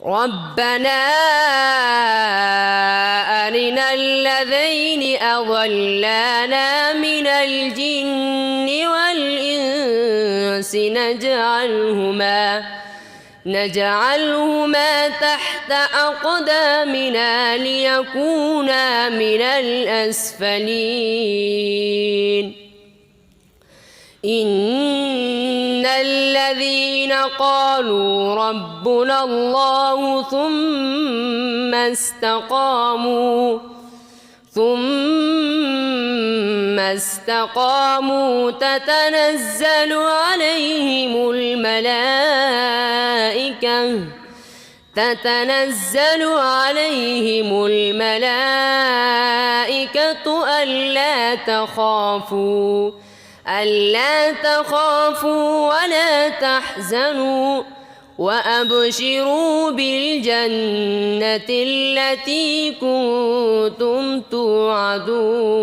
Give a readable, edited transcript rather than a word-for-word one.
ربنا أرنا الذين أضلانا من الجن والإنس نجعلهما تحت أقدامنا ليكونا من الأسفلين إن الذين قالوا ربنا الله ثم استقاموا تتنزل عليهم الملائكة ألا تخافوا ولا تحزنوا وأبشروا بالجنة التي كنتم توعدون